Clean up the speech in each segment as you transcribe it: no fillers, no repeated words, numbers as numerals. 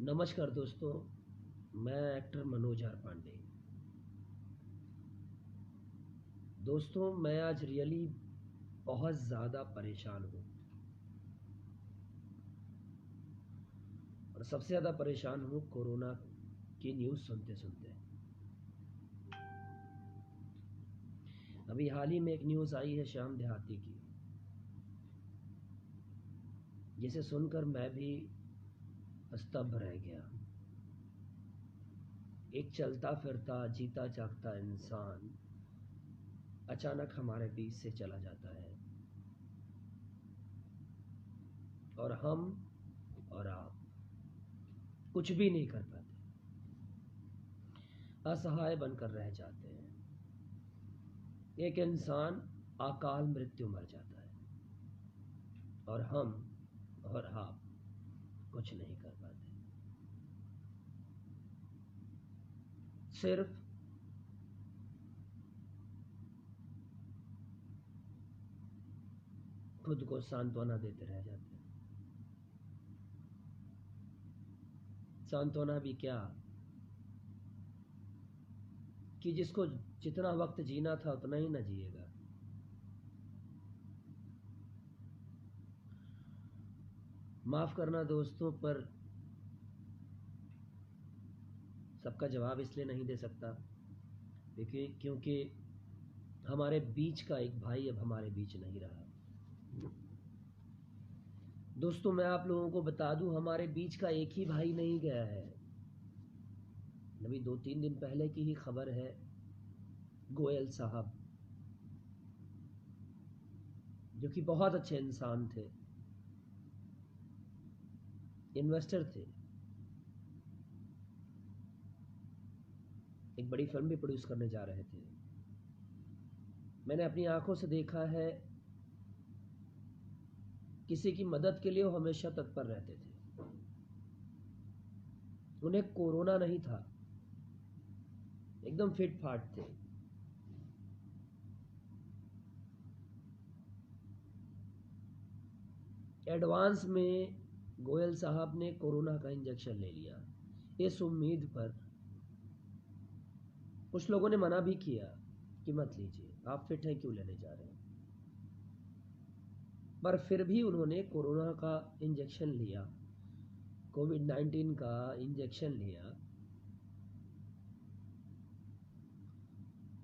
नमस्कार दोस्तों, मैं एक्टर मनोज आर पांडे। दोस्तों, मैं आज रियली बहुत ज़्यादा परेशान हूँ और सबसे ज़्यादा परेशान हूँ कोरोना की न्यूज़ सुनते-सुनते। अभी हाल ही में एक न्यूज़ आई है श्याम देहाती की, जिसे सुनकर मैं भी स्तब्ध रह गया। एक चलता-फिरता, जीता-जागता इंसान अचानक हमारे बीच से चला जाता है और हम और आप कुछ भी नहीं कर पाते, असहाय बनकर रह जाते हैं। एक इंसान अकाल मृत्यु मर जाता है और हम और आप कुछ नहीं कर पाते। सिर्फ खुद को सांत्वना देते रह जाते हैं। सांत्वना भी क्या कि जिसको जितना वक्त जीना था उतना ही ना जिएगा। माफ करना दोस्तों, पर सबका जवाब इसलिए नहीं दे सकता क्योंकि हमारे बीच का एक भाई अब हमारे बीच नहीं रहा। दोस्तों, मैं आप लोगों को बता दूं, हमारे बीच का एक ही भाई नहीं गया है। अभी 2-3 दिन पहले की ही खबर है। गोयल साहब, जो कि बहुत अच्छे इंसान थे, इन्वेस्टर थे, एक बड़ी फिल्म भी प्रोड्यूस करने जा रहे थे। मैंने अपनी आंखों से देखा है, किसी की मदद के लिए वो हमेशा तत्पर रहते थे। उन्हें कोरोना नहीं था, एकदम फिट फाट थे। एडवांस में गोयल साहब ने कोरोना का इंजेक्शन ले लिया, इस उम्मीद पर कुछ लोगों ने मना भी किया कि मत लीजिए, आप फिट हैं, क्यों लेने जा रहे हैं। पर फिर भी उन्होंने कोरोना का इंजेक्शन लिया, कोविड-19 का इंजेक्शन लिया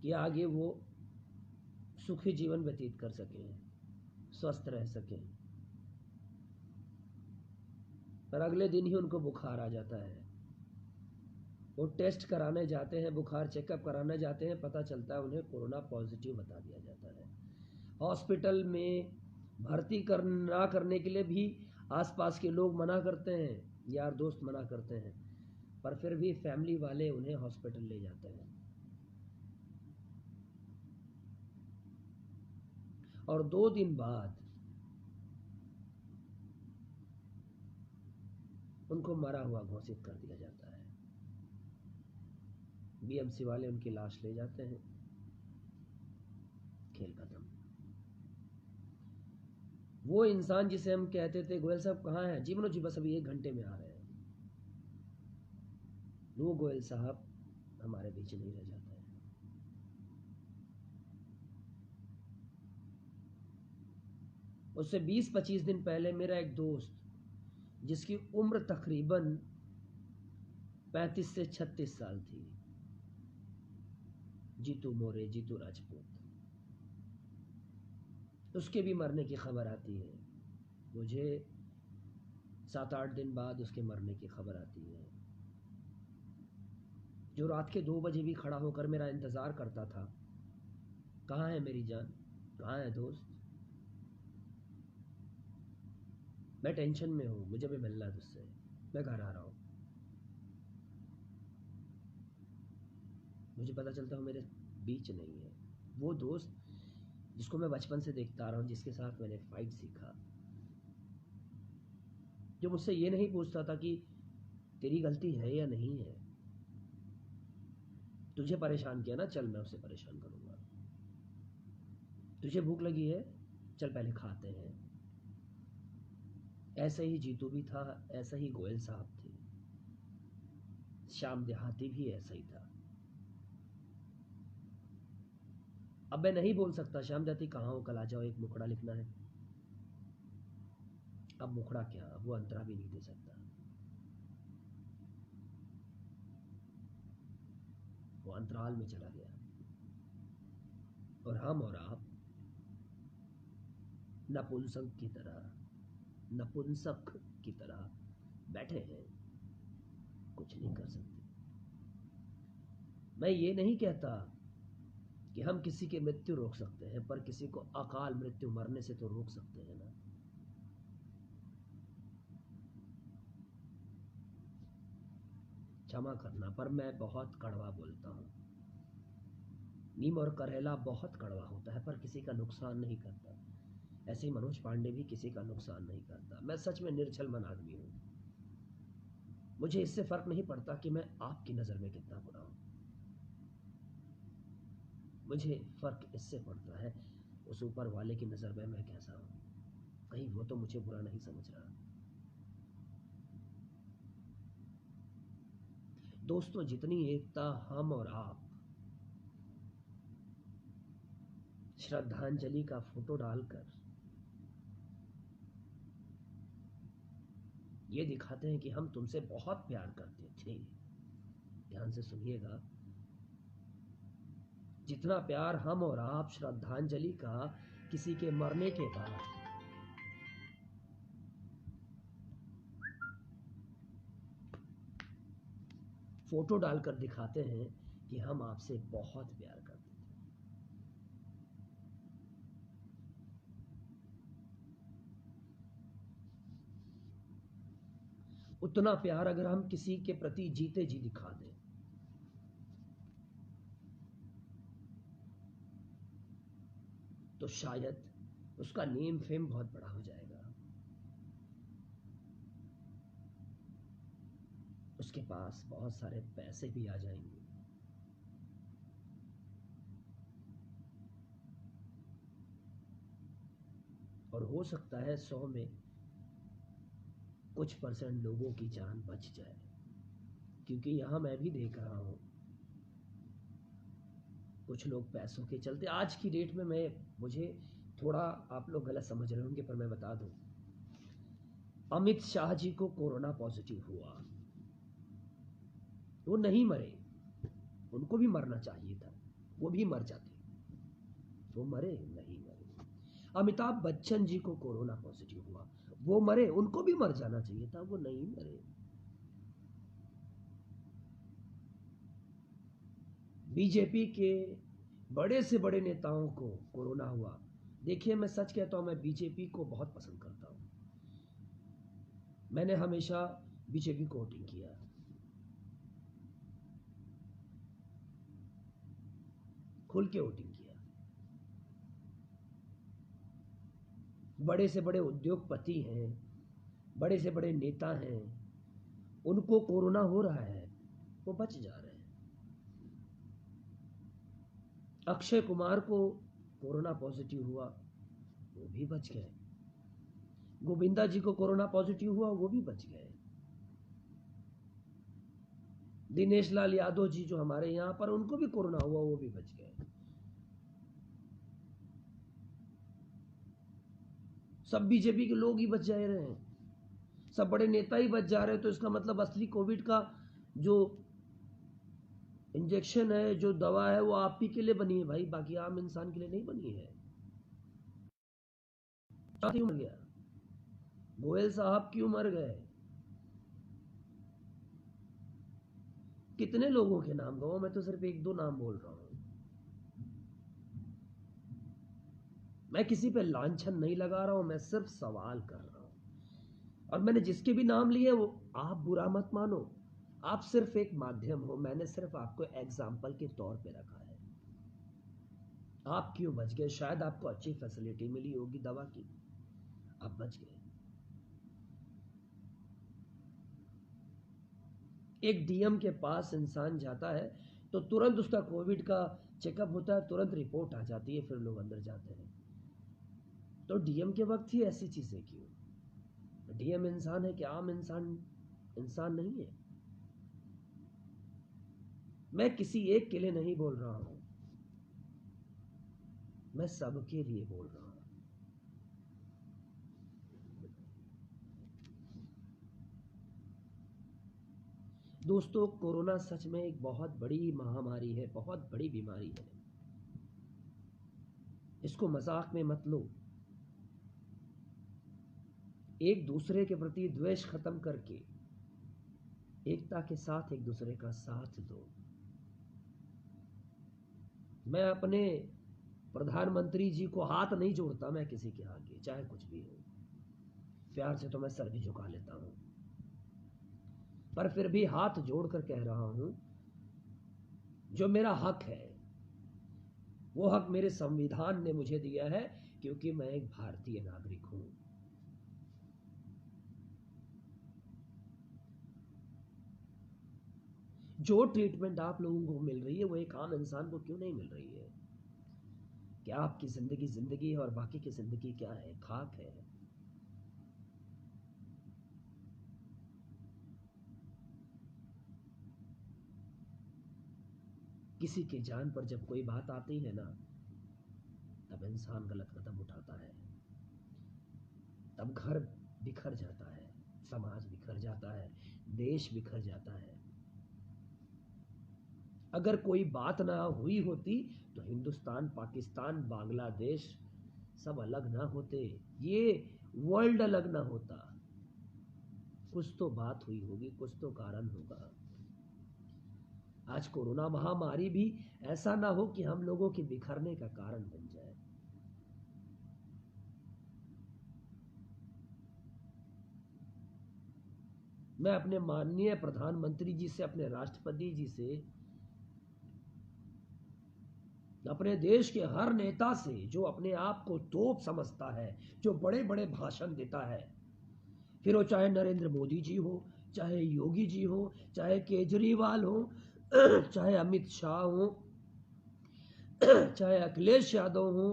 कि आगे वो सुखी जीवन व्यतीत कर सकें, स्वस्थ रह सकें। पर अगले दिन ही उनको बुखार आ जाता है। वो टेस्ट कराने जाते हैं, बुखार चेकअप कराने जाते हैं, पता चलता है उन्हें कोरोना पॉजिटिव बता दिया जाता है। हॉस्पिटल में भर्ती ना करने के लिए भी आसपास के लोग मना करते हैं, यार दोस्त मना करते हैं, पर फिर भी फैमिली वाले उन्हें हॉस्पिटल ले जाते हैं। और 2 दिन बाद उनको मरा हुआ घोषित कर दिया जाता है। बीएमसी वाले उनकी लाश ले जाते हैं, खेल खत्म। वो इंसान जिसे हम कहते थे गोयल साहब कहाँ हैं, जी मनोज जी बस अभी 1 घंटे में आ रहे हैं, वो गोयल साहब हमारे बीच नहीं रह जाता है। उससे 20-25 दिन पहले मेरा एक दोस्त, जिसकी उम्र तकरीबन 35 से 36 साल थी, जीतू मोरे, जीतू राजपूत, उसके भी मरने की खबर आती है। मुझे 7-8 दिन बाद उसके मरने की खबर आती है। जो रात के 2 बजे भी खड़ा होकर मेरा इंतज़ार करता था, कहाँ है मेरी जान, कहाँ है दोस्त, मैं टेंशन में हूँ, मुझे भी मिलना है तुझसे, मैं घर आ रहा हूँ। मुझे पता चलता हूँ मेरे बीच नहीं है वो दोस्त जिसको मैं बचपन से देखता आ रहा हूँ, जिसके साथ मैंने फाइट सीखा, जो मुझसे ये नहीं पूछता था कि तेरी गलती है या नहीं है, तुझे परेशान किया ना, चल मैं उसे परेशान करूँगा, तुझे भूख लगी है, चल पहले खाते हैं। ऐसा ही जीतू भी था, ऐसा ही गोयल साहब थे। श्याम देहाती भी ऐसा ही था। अब मैं नहीं बोल सकता श्याम देहाती कहाँ हो, कल आ जाओ, एक मुखड़ा लिखना है। अब मुखड़ा क्या, अब वो अंतरा भी नहीं दे सकता, वो अंतराल में चला गया। और हम और आप नपुंसक की तरह बैठे हैं, कुछ नहीं कर सकते। मैं ये नहीं कहता कि हम किसी की मृत्यु रोक सकते हैं, पर किसी को अकाल मृत्यु मरने से तो रोक सकते हैं ना। क्षमा करना, पर मैं बहुत कड़वा बोलता हूं। नीम और करेला बहुत कड़वा होता है, पर किसी का नुकसान नहीं करता। ऐसे ही मनोज पांडे भी किसी का नुकसान नहीं करता। मैं सच में निर्छल मन आदमी हूं। मुझे इससे फर्क नहीं पड़ता कि मैं आपकी नजर में कितना बुरा हूं। मुझे फर्क इससे पड़ता है उस ऊपर वाले की नजर में मैं कैसा हूं। कहीं वो तो मुझे बुरा नहीं समझ रहा। दोस्तों, जितनी एकता हम और आप श्रद्धांजलि का फोटो डालकर ये दिखाते हैं कि हम तुमसे बहुत प्यार करते थे, ध्यान से सुनिएगा, जितना प्यार हम और आप श्रद्धांजलि का किसी के मरने के बाद फोटो डालकर दिखाते हैं कि हम आपसे बहुत प्यार करते थे, उतना प्यार अगर हम किसी के प्रति जीते जी दिखा दें तो शायद उसका नेम फेम बहुत बड़ा हो जाएगा, उसके पास बहुत सारे पैसे भी आ जाएंगे, और हो सकता है 100 में कुछ % लोगों की जान बच जाए। क्योंकि यहां मैं भी देख रहा हूं कुछ लोग पैसों के चलते, आज की डेट में मुझे थोड़ा आप लोग गलत समझ रहे होंगे, पर मैं बता दूं, अमित शाह जी को कोरोना पॉजिटिव हुआ, वो नहीं मरे, उनको भी मरना चाहिए था, वो भी मर जाते, वो मरे नहीं मरे। अमिताभ बच्चन जी को कोरोना पॉजिटिव हुआ, वो मरे, उनको भी मर जाना चाहिए था, वो नहीं मरे। बीजेपी के बड़े से बड़े नेताओं को कोरोना हुआ। देखिए, मैं सच कहता हूं, मैं बीजेपी को बहुत पसंद करता हूं, मैंने हमेशा बीजेपी को वोटिंग किया, खुल के वोटिंग किया। बड़े से बड़े उद्योगपति हैं, बड़े से बड़े नेता हैं, उनको कोरोना हो रहा है, वो बच जा रहे हैं। अक्षय कुमार को कोरोना पॉजिटिव हुआ, वो भी बच गए। गोविंदा जी को कोरोना पॉजिटिव हुआ, वो भी बच गए। दिनेश लाल यादव जी जो हमारे यहां पर, उनको भी कोरोना हुआ, वो भी बच गए। सब बीजेपी के लोग ही बच जा रहे हैं, सब बड़े नेता ही बच जा रहे हैं, तो इसका मतलब असली कोविड का जो इंजेक्शन है, जो दवा है, वो आप ही के लिए बनी है भाई, बाकी आम इंसान के लिए नहीं बनी है। क्यों मर गया गोयल साहब, क्यों मर गए? कितने लोगों के नाम गवाओ, मैं तो सिर्फ 1-2 नाम बोल रहा हूं। मैं किसी पे लांछन नहीं लगा रहा हूं, मैं सिर्फ सवाल कर रहा हूं। और मैंने जिसके भी नाम लिए, वो आप बुरा मत मानो, आप सिर्फ एक माध्यम हो, मैंने सिर्फ आपको एग्जाम्पल के तौर पे रखा है। आप क्यों बच गए? शायद आपको अच्छी फैसिलिटी मिली होगी दवा की, आप बच गए। एक डीएम के पास इंसान जाता है तो तुरंत उसका कोविड का चेकअप होता है, तुरंत रिपोर्ट आ जाती है, फिर लोग अंदर जाते हैं। तो डीएम के वक्त ही ऐसी चीजें क्यों? डीएम इंसान है कि आम इंसान इंसान नहीं है? मैं किसी एक के लिए नहीं बोल रहा हूं, मैं सबके लिए बोल रहा हूं। दोस्तों, कोरोना सच में एक बहुत बड़ी महामारी है, बहुत बड़ी बीमारी है। इसको मजाक में मत लो। एक दूसरे के प्रति द्वेष खत्म करके एकता के साथ एक दूसरे का साथ दो। मैं अपने प्रधानमंत्री जी को हाथ नहीं जोड़ता, मैं किसी के आगे, चाहे कुछ भी हो। प्यार से तो मैं सर भी झुका लेता हूं, पर फिर भी हाथ जोड़कर कह रहा हूं, जो मेरा हक है वो हक मेरे संविधान ने मुझे दिया है, क्योंकि मैं एक भारतीय नागरिक हूं। जो ट्रीटमेंट आप लोगों को मिल रही है वो एक आम इंसान को क्यों नहीं मिल रही है? क्या आपकी जिंदगी जिंदगी है और बाकी की जिंदगी क्या है? खाक है। किसी की जान पर जब कोई बात आती है ना, तब इंसान गलत कदम उठाता है, तब घर बिखर जाता है, समाज बिखर जाता है, देश बिखर जाता है। अगर कोई बात ना हुई होती तो हिंदुस्तान, पाकिस्तान, बांग्लादेश सब अलग ना होते, ये वर्ल्ड अलग ना होता। कुछ तो बात हुई होगी, कुछ तो कारण होगा। आज कोरोना महामारी भी ऐसा ना हो कि हम लोगों के बिखरने का कारण बन जाए। मैं अपने माननीय प्रधानमंत्री जी से, अपने राष्ट्रपति जी से, अपने देश के हर नेता से जो अपने आप को तोप समझता है, जो बड़े बड़े भाषण देता है, फिर वो चाहे नरेंद्र मोदी जी हो, चाहे योगी जी हो, चाहे केजरीवाल हो, चाहे अमित शाह हो, चाहे अखिलेश यादव हो,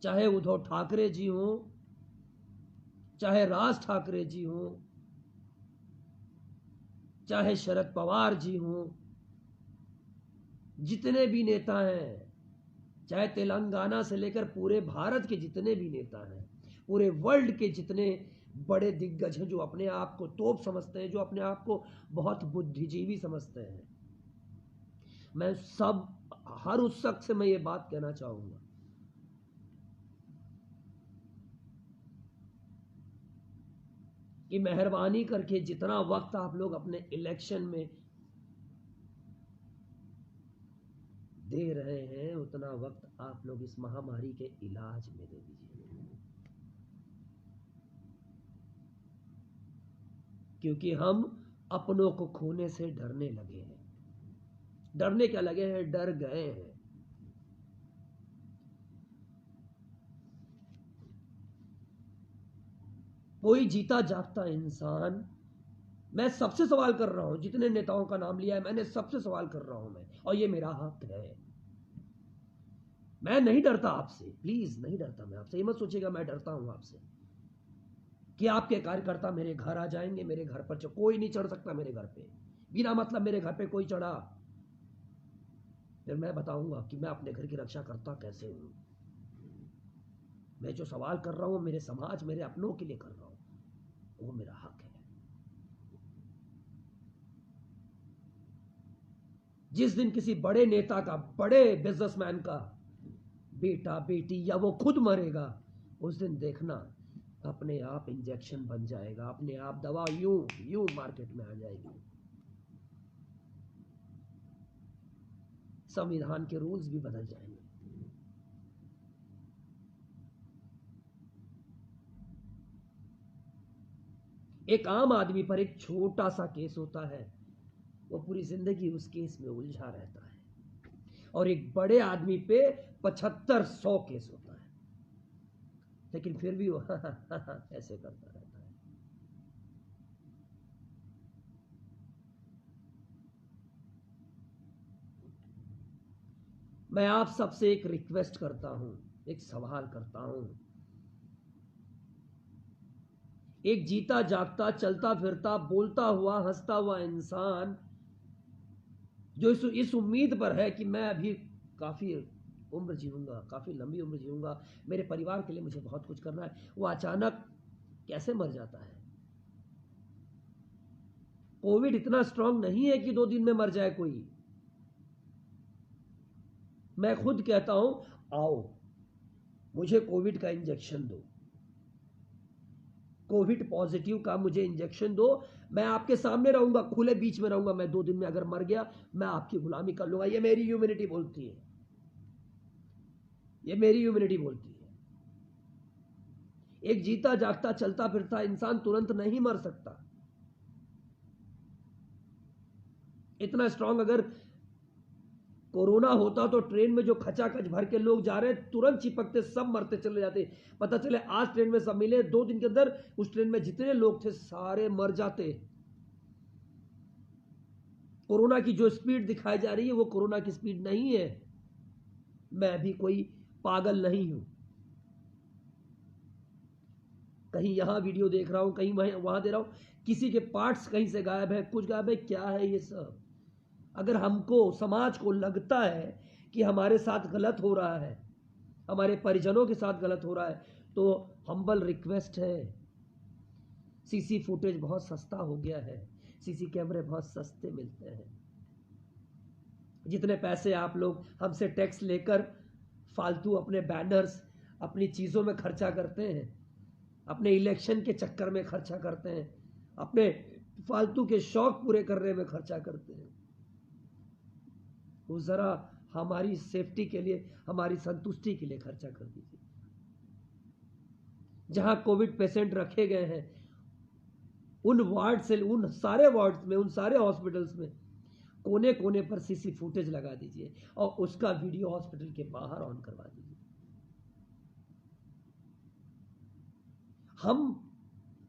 चाहे उद्धव ठाकरे जी हो, चाहे राज ठाकरे जी हो, चाहे शरद पवार जी हो, जितने भी नेता हैं, चाहे तेलंगाना से लेकर पूरे भारत के जितने भी नेता हैं, पूरे वर्ल्ड के जितने बड़े दिग्गज हैं जो अपने आप को तोप समझते हैं, जो अपने आप को बहुत बुद्धिजीवी समझते हैं, मैं सब, हर उस शख्स से मैं ये बात कहना चाहूंगा कि मेहरबानी करके जितना वक्त आप लोग अपने इलेक्शन में दे रहे हैं, उतना वक्त आप लोग इस महामारी के इलाज में दे दीजिए। क्योंकि हम अपनों को खोने से डरने लगे हैं। डरने क्या लगे हैं, डर गए हैं। कोई जीता जागता इंसान, मैं सबसे सवाल कर रहा हूं, जितने नेताओं का नाम लिया है मैंने, सबसे सवाल कर रहा हूं मैं, और ये मेरा हक है। मैं नहीं डरता आपसे, प्लीज नहीं डरता मैं आपसे, ये मत सोचिएगा मैं डरता हूं आपसे कि आपके कार्यकर्ता मेरे घर आ जाएंगे, मेरे घर पर कोई नहीं चढ़ सकता मेरे घर पे, बिना मतलब मेरे घर पे कोई चढ़ा, फिर मैं बताऊंगा कि मैं अपने घर की रक्षा करता कैसे हूं। मैं जो सवाल कर रहा हूं मेरे समाज, मेरे अपनों के लिए कर रहा हूं, वो मेरा हक है। जिस दिन किसी बड़े नेता का, बड़े बिजनेसमैन का बेटा बेटी या वो खुद मरेगा, उस दिन देखना अपने आप इंजेक्शन बन जाएगा, अपने आप दवा यूं यूं मार्केट में आ जाएगी। संविधान के रूल्स भी बदल जाएंगे। एक आम आदमी पर एक छोटा सा केस होता है, वो पूरी जिंदगी उस केस में उलझा रहता है, और एक बड़े आदमी पे 7500 केस होता है, लेकिन फिर भी वो ऐसे करता रहता है। मैं आप सबसे एक रिक्वेस्ट करता हूं, एक सवाल करता हूं। एक जीता जागता, चलता फिरता, बोलता हुआ, हंसता हुआ इंसान जो इस उम्मीद पर है कि मैं अभी काफ़ी उम्र जीऊँगा, काफ़ी लंबी उम्र जीऊँगा, मेरे परिवार के लिए मुझे बहुत कुछ करना है, वो अचानक कैसे मर जाता है। कोविड इतना स्ट्रांग नहीं है कि 2 दिन में मर जाए कोई। मैं खुद कहता हूं, आओ मुझे कोविड का इंजेक्शन दो, कोविड पॉजिटिव का मुझे इंजेक्शन दो, मैं आपके सामने रहूंगा, खुले बीच में रहूंगा। मैं 2 दिन में अगर मर गया, मैं आपकी गुलामी कर लूंगा। ये मेरी ह्यूमैनिटी बोलती है, ये मेरी ह्यूमैनिटी बोलती है। एक जीता जागता चलता फिरता इंसान तुरंत नहीं मर सकता। इतना स्ट्रांग अगर कोरोना होता तो ट्रेन में जो खचाखच भर के लोग जा रहे हैं, तुरंत चिपकते सब मरते चले जाते। पता चले आज ट्रेन में सब मिले, 2 दिन के अंदर उस ट्रेन में जितने लोग थे सारे मर जाते। कोरोना की जो स्पीड दिखाई जा रही है वो कोरोना की स्पीड नहीं है। मैं भी कोई पागल नहीं हूं। कहीं यहां वीडियो देख रहा हूं, कहीं वहां दे रहा हूं, किसी के पार्ट्स कहीं से गायब है, कुछ गायब है, क्या है ये सब। अगर हमको समाज को लगता है कि हमारे साथ गलत हो रहा है, हमारे परिजनों के साथ गलत हो रहा है, तो हम्बल रिक्वेस्ट है, सीसी फुटेज बहुत सस्ता हो गया है, सीसी कैमरे बहुत सस्ते मिलते हैं। जितने पैसे आप लोग हमसे टैक्स लेकर फालतू अपने बैनर्स, अपनी चीज़ों में खर्चा करते हैं, अपने इलेक्शन के चक्कर में खर्चा करते हैं, अपने फालतू के शौक पूरे करने में खर्चा करते हैं, वो ज़रा हमारी सेफ्टी के लिए, हमारी संतुष्टि के लिए खर्चा कर दीजिए। जहां कोविड पेशेंट रखे गए हैं, उन वार्ड से, उन सारे वार्ड्स में, उन सारे हॉस्पिटल्स में कोने कोने पर सीसी फुटेज लगा दीजिए और उसका वीडियो हॉस्पिटल के बाहर ऑन करवा दीजिए। हम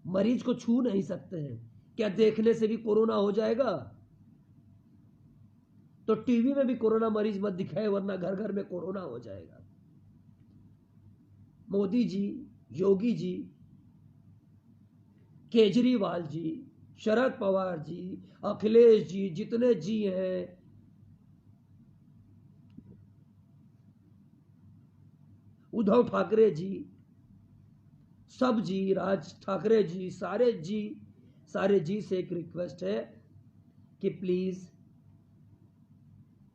मरीज को छू नहीं सकते हैं, क्या देखने से भी कोरोना हो जाएगा? तो टीवी में भी कोरोना मरीज मत दिखाए, वरना घर घर में कोरोना हो जाएगा। मोदी जी, योगी जी, केजरीवाल जी, शरद पवार जी, अखिलेश जी, जितने जी हैं, उद्धव ठाकरे जी, सब जी, राज ठाकरे जी, सारे जी से एक रिक्वेस्ट है कि प्लीज,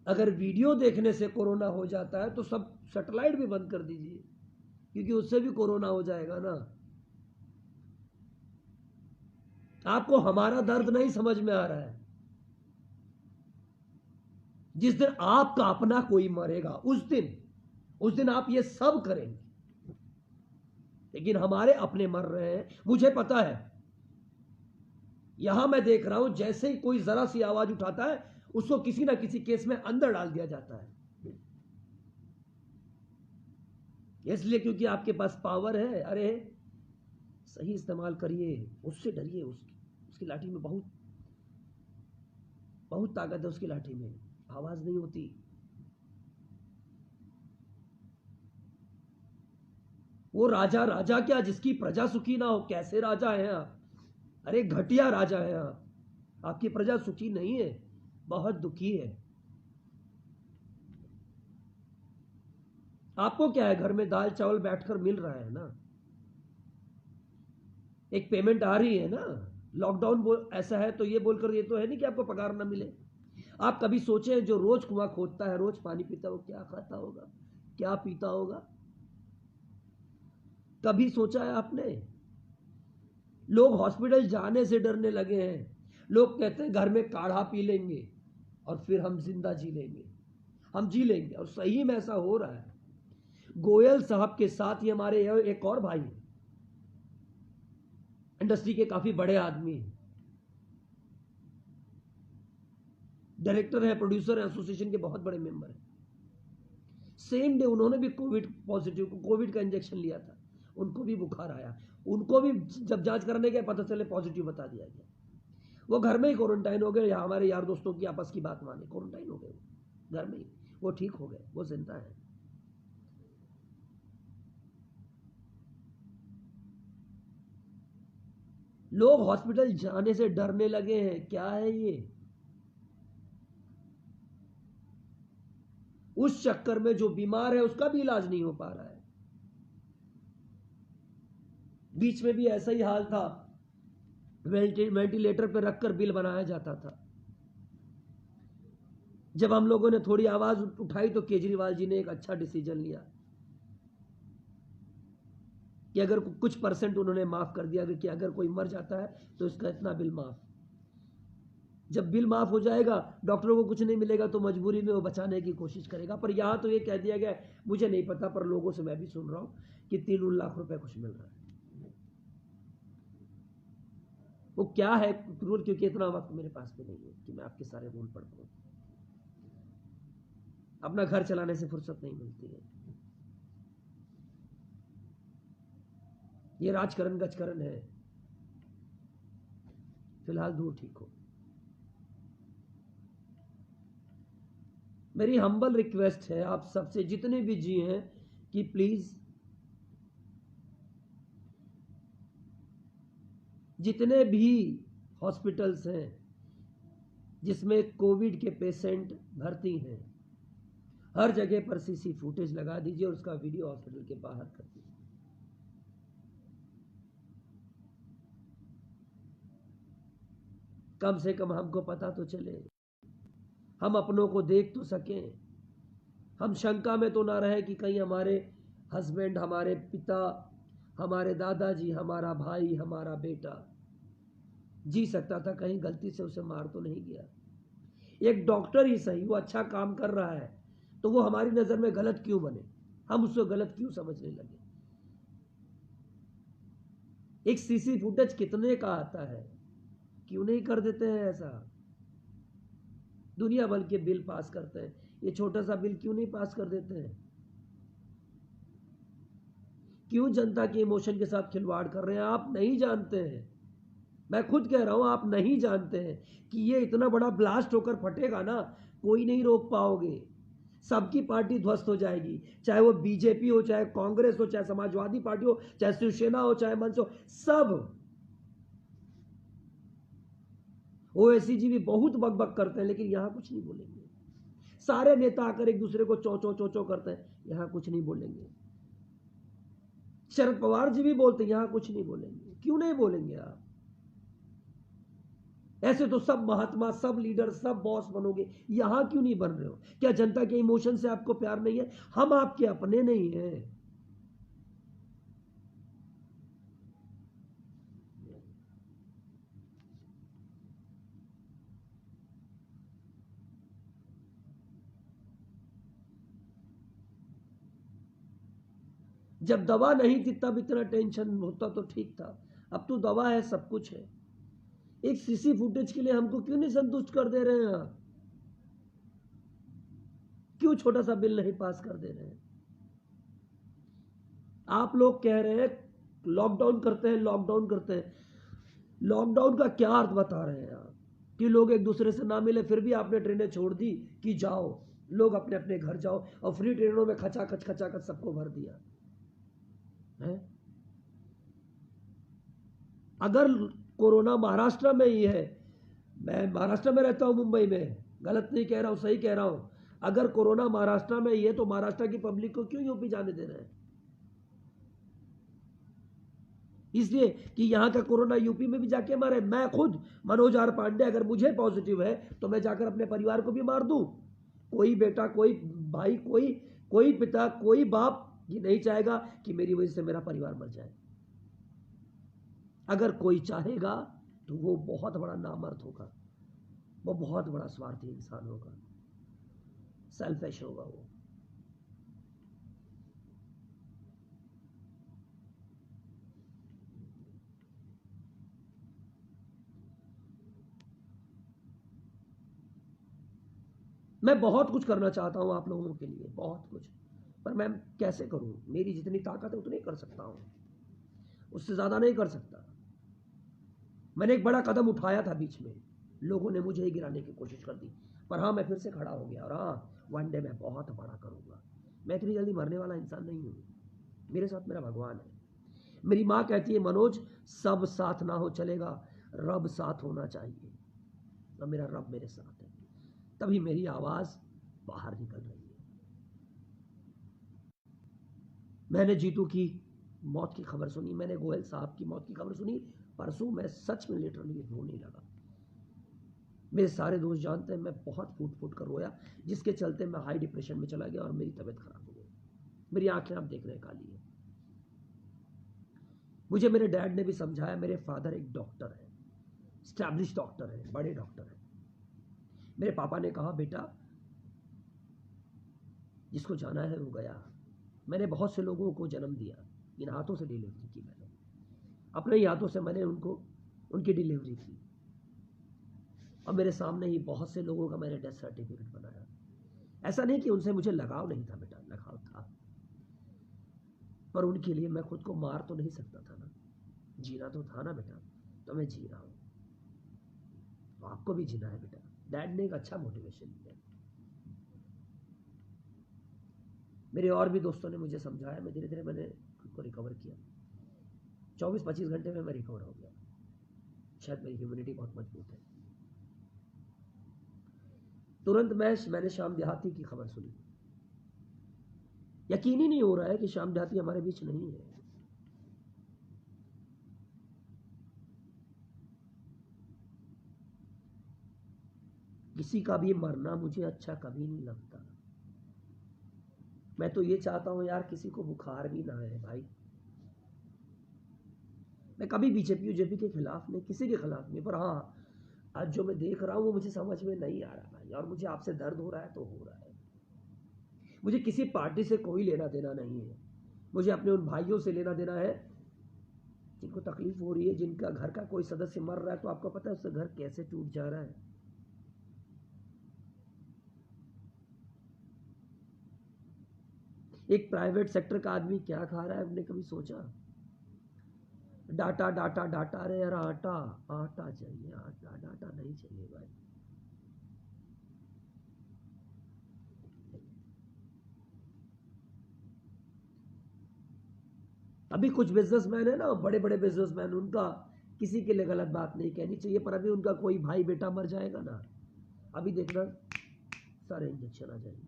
अगर वीडियो देखने से कोरोना हो जाता है तो सब सैटेलाइट भी बंद कर दीजिए, क्योंकि उससे भी कोरोना हो जाएगा ना। आपको हमारा दर्द नहीं समझ में आ रहा है। जिस दिन आपका अपना कोई मरेगा, उस दिन आप ये सब करेंगे, लेकिन हमारे अपने मर रहे हैं। मुझे पता है, यहां मैं देख रहा हूं, जैसे ही कोई जरा सी आवाज उठाता है, उसको किसी ना किसी केस में अंदर डाल दिया जाता है। इसलिए क्योंकि आपके पास पावर है। अरे सही इस्तेमाल करिए, उससे डरिए। उसकी लाठी में बहुत बहुत ताकत है, उसकी लाठी में आवाज नहीं होती। वो राजा राजा क्या, जिसकी प्रजा सुखी ना हो? कैसे राजा हैं आप? अरे घटिया राजा हैं आप। आपकी प्रजा सुखी नहीं है, बहुत दुखी है। आपको क्या है, घर में दाल चावल बैठकर मिल रहा है ना, एक पेमेंट आ रही है ना। लॉकडाउन ऐसा है तो ये बोलकर ये तो है नहीं कि आपको पगार ना मिले। आप कभी सोचे, जो रोज कुआं खोदता है, रोज पानी पीता है, वो क्या खाता होगा, क्या पीता होगा? कभी सोचा है आपने? लोग हॉस्पिटल जाने से डरने लगे हैं। लोग कहते हैं घर में काढ़ा पी लेंगे और फिर हम जिंदा जी लेंगे, हम जी लेंगे। और सही में ऐसा हो रहा है। गोयल साहब के साथ ही हमारे एक और भाई, इंडस्ट्री के काफी बड़े आदमी, डायरेक्टर है, प्रोड्यूसर है, एसोसिएशन के बहुत बड़े मेंबर हैं। सेम डे उन्होंने भी कोविड का इंजेक्शन लिया था, उनको भी बुखार आया। उनको भी जब जांच करने गए, पता चले पॉजिटिव बता दिया गया। वो घर में ही क्वारंटाइन हो गए, या हमारे यार दोस्तों की आपस की बात माने क्वारंटाइन हो गए, वो घर में ही, वो ठीक हो गए, वो जिंदा है। लोग हॉस्पिटल जाने से डरने लगे हैं। क्या है ये? उस चक्कर में जो बीमार है उसका भी इलाज नहीं हो पा रहा है। बीच में भी ऐसा ही हाल था, वेंटिलेटर पर रखकर बिल बनाया जाता था। जब हम लोगों ने थोड़ी आवाज उठाई तो केजरीवाल जी ने एक अच्छा डिसीजन लिया कि अगर कुछ परसेंट उन्होंने माफ कर दिया कि अगर कोई मर जाता है तो इसका इतना बिल माफ। जब बिल माफ हो जाएगा, डॉक्टरों को कुछ नहीं मिलेगा तो मजबूरी में वो बचाने की कोशिश करेगा। पर यहां तो ये कह दिया गया, मुझे नहीं पता, पर लोगों से मैं भी सुन रहा हूं कि 3 लाख रुपए कुछ मिल रहा है। वो क्या है रूल, क्योंकि इतना वक्त मेरे पास में नहीं है कि मैं आपके सारे रूल पढ़ पाऊं। अपना घर चलाने से फुर्सत नहीं मिलती है। ये राजकरण गजकरण है। फिलहाल दूर ठीक हो। मेरी हम्बल रिक्वेस्ट है आप सबसे, जितने भी जी हैं, कि प्लीज जितने भी हॉस्पिटल्स हैं जिसमें कोविड के पेशेंट भर्ती हैं, हर जगह पर सीसी फुटेज लगा दीजिए और उसका वीडियो हॉस्पिटल के बाहर कर दीजिए। कम से कम हमको पता तो चले, हम अपनों को देख तो सकें, हम शंका में तो ना रहे कि कहीं हमारे हस्बैंड, हमारे पिता, हमारे दादाजी, हमारा भाई, हमारा बेटा जी सकता था, कहीं गलती से उसे मार तो नहीं गया। एक डॉक्टर ही सही, वो अच्छा काम कर रहा है तो वो हमारी नजर में गलत क्यों बने, हम उसको गलत क्यों समझने लगे। एक सीसी फुटेज कितने का आता है, क्यों नहीं कर देते हैं ऐसा। दुनिया भर के बिल पास करते हैं, ये छोटा सा बिल क्यों नहीं पास कर देते हैं। क्यों जनता के इमोशन के साथ खिलवाड़ कर रहे हैं। आप नहीं जानते हैं, मैं खुद कह रहा हूं, आप नहीं जानते हैं कि ये इतना बड़ा ब्लास्ट होकर फटेगा ना, कोई नहीं रोक पाओगे। सबकी पार्टी ध्वस्त हो जाएगी, चाहे वो बीजेपी हो, चाहे कांग्रेस हो, चाहे समाजवादी पार्टी हो, चाहे शिवसेना हो, चाहे मंच हो, सब। ओवैसी जी भी बहुत बकबक करते हैं लेकिन यहां कुछ नहीं बोलेंगे। सारे नेता आकर एक दूसरे को चो चो चो चो करते हैं, यहां कुछ नहीं बोलेंगे। शरद पवार जी भी बोलते हैं, यहां कुछ नहीं बोलेंगे। क्यों नहीं बोलेंगे आप। ऐसे तो सब महात्मा, सब लीडर, सब बॉस बनोगे, यहां क्यों नहीं बन रहे हो। क्या जनता के इमोशन से आपको प्यार नहीं है। हम आपके अपने नहीं हैं। जब दवा नहीं थी तब इतना टेंशन होता तो ठीक था, अब तो दवा है, सब कुछ है। एक सीसी फुटेज के लिए हमको क्यों नहीं संतुष्ट कर दे रहे हैं आप। क्यों छोटा सा बिल नहीं पास कर दे रहे हैं। आप लोग कह रहे हैं लॉकडाउन करते हैं, लॉकडाउन करते हैं। लॉकडाउन का क्या अर्थ बता रहे हैं आप, कि लोग एक दूसरे से ना मिले, फिर भी आपने ट्रेनें छोड़ दी कि जाओ लोग अपने अपने घर जाओ, और फ्री ट्रेनों में खचाखच खचाखच सबको भर दिया है। अगर कोरोना महाराष्ट्र में ही है, मैं महाराष्ट्र में रहता हूं, मुंबई में, गलत नहीं कह रहा हूं, सही कह रहा हूं। अगर कोरोना महाराष्ट्र में ही है तो महाराष्ट्र की पब्लिक को क्यों यूपी जाने दे रहे हैं। इसलिए कि यहां का कोरोना यूपी में भी जाके मारे। मैं खुद मनोज आर पांडे, अगर मुझे पॉजिटिव है तो मैं जाकर अपने परिवार को भी मार दूं। कोई बेटा, कोई भाई, कोई पिता, कोई बाप ये नहीं चाहेगा कि मेरी वजह से मेरा परिवार मर जाए। अगर कोई चाहेगा तो वो बहुत बड़ा नामर्द होगा, वो बहुत बड़ा स्वार्थी इंसान होगा, सेल्फिश होगा वो। मैं बहुत कुछ करना चाहता हूं आप लोगों के लिए, बहुत कुछ, पर मैं कैसे करूं। मेरी जितनी ताकत है उतनी कर सकता हूं, उससे ज्यादा नहीं कर सकता। मैंने एक बड़ा कदम उठाया था बीच में, लोगों ने मुझे ही गिराने की कोशिश कर दी, पर हाँ मैं फिर से खड़ा हो गया। और हाँ, वन डे मैं बहुत बड़ा करूंगा। मैं इतनी जल्दी मरने वाला इंसान नहीं हूं। मेरे साथ मेरा भगवान है। मेरी माँ कहती है, मनोज सब साथ ना हो चलेगा, रब साथ होना चाहिए, और मेरा रब मेरे साथ है, तभी मेरी आवाज बाहर निकल रही है। मैंने जीतू की मौत की खबर सुनी, मैंने गोयल साहब की मौत की खबर सुनी, परसों मैं सच में लिटरली रोने लगा। मेरे सारे दोस्त जानते हैं मैं बहुत फूट फूट कर रोया, जिसके चलते मैं हाई डिप्रेशन में चला गया और मेरी तबीयत खराब हो गई। मेरी आंखें आप देख रहे हैं काली है। मुझे मेरे डैड ने भी समझाया, मेरे फादर एक डॉक्टर है, स्टैब्लिश डॉक्टर है, बड़े डॉक्टर है। मेरे पापा ने कहा बेटा जिसको जाना है वो गया। मैंने बहुत से लोगों को जन्म दिया, इन हाथों से डिलीवरी की, मैंने अपने ही हाथों से मैंने उनकी डिलीवरी की, और मेरे सामने ही बहुत से लोगों का मैंने डेथ सर्टिफिकेट बनाया। ऐसा नहीं कि उनसे मुझे लगाव नहीं था बेटा, लगाव था, पर उनके लिए मैं खुद को मार तो नहीं सकता था ना, जीना तो था ना बेटा। तो मैं जी रहा हूं, तो आपको भी जीना है बेटा। डैड ने एक अच्छा मोटिवेशन दिया। मेरे और भी दोस्तों ने मुझे समझाया, मैं धीरे धीरे मैंने खुद को रिकवर किया। 24-25 घंटे में मैं रिकवर हो गया। शायद मेरी ह्यूमिनिटी बहुत मजबूत है। तुरंत मैंने श्याम देहाती की खबर सुनी। यकीन ही नहीं हो रहा है कि श्याम देहाती हमारे बीच नहीं है। किसी का भी मरना मुझे अच्छा कभी नहीं लगता। मैं तो ये चाहता हूं यार किसी को बुखार भी ना आए भाई। मैं कभी बीजेपी के खिलाफ नहीं, किसी के खिलाफ नहीं, पर हाँ आज जो मैं देख रहा हूं वो मुझे समझ में नहीं आ रहा भाई, और मुझे आपसे दर्द हो रहा है तो हो रहा है। मुझे किसी पार्टी से कोई लेना देना नहीं है, मुझे अपने उन भाइयों से लेना देना है जिनको तकलीफ हो रही है, जिनका घर का कोई सदस्य मर रहा है, तो आपको पता है उसका घर कैसे टूट जा रहा है। एक प्राइवेट सेक्टर का आदमी क्या खा रहा है, हमने कभी सोचा? डाटा डाटा डाटा, अरे यार आटा आटा चाहिए, आटा डाटा नहीं चाहिए भाई। अभी कुछ बिजनेसमैन है ना, बड़े बड़े बिजनेसमैन, उनका किसी के लिए गलत बात नहीं कहनी चाहिए, पर अभी उनका कोई भाई बेटा मर जाएगा ना, अभी देखना सारे इंजेक्शन आ जाएंगे।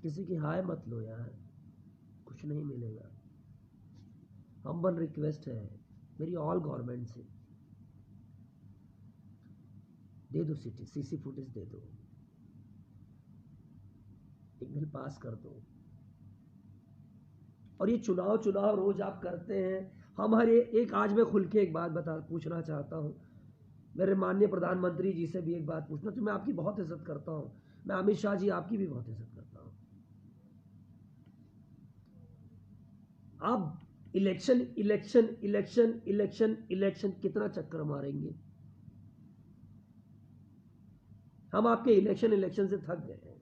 किसी की हाय मत लो यार, कुछ नहीं मिलेगा। हम्बल रिक्वेस्ट है मेरी ऑल गवर्नमेंट से, दे दो सीसी फुटेज दे दो, एक बिल पास कर दो। और ये चुनाव रोज आप करते हैं। हमारे एक आज मैं खुल के एक बात पूछना चाहता हूं, मेरे माननीय प्रधानमंत्री जी से भी एक बात पूछना, तो मैं आपकी बहुत इज्जत करता हूं, मैं अमित शाह जी आपकी भी बहुत इज्जत करता हूं। आप election election election election election कितना चक्कर मारेंगे? हम आपके इलेक्शन से थक गए हैं,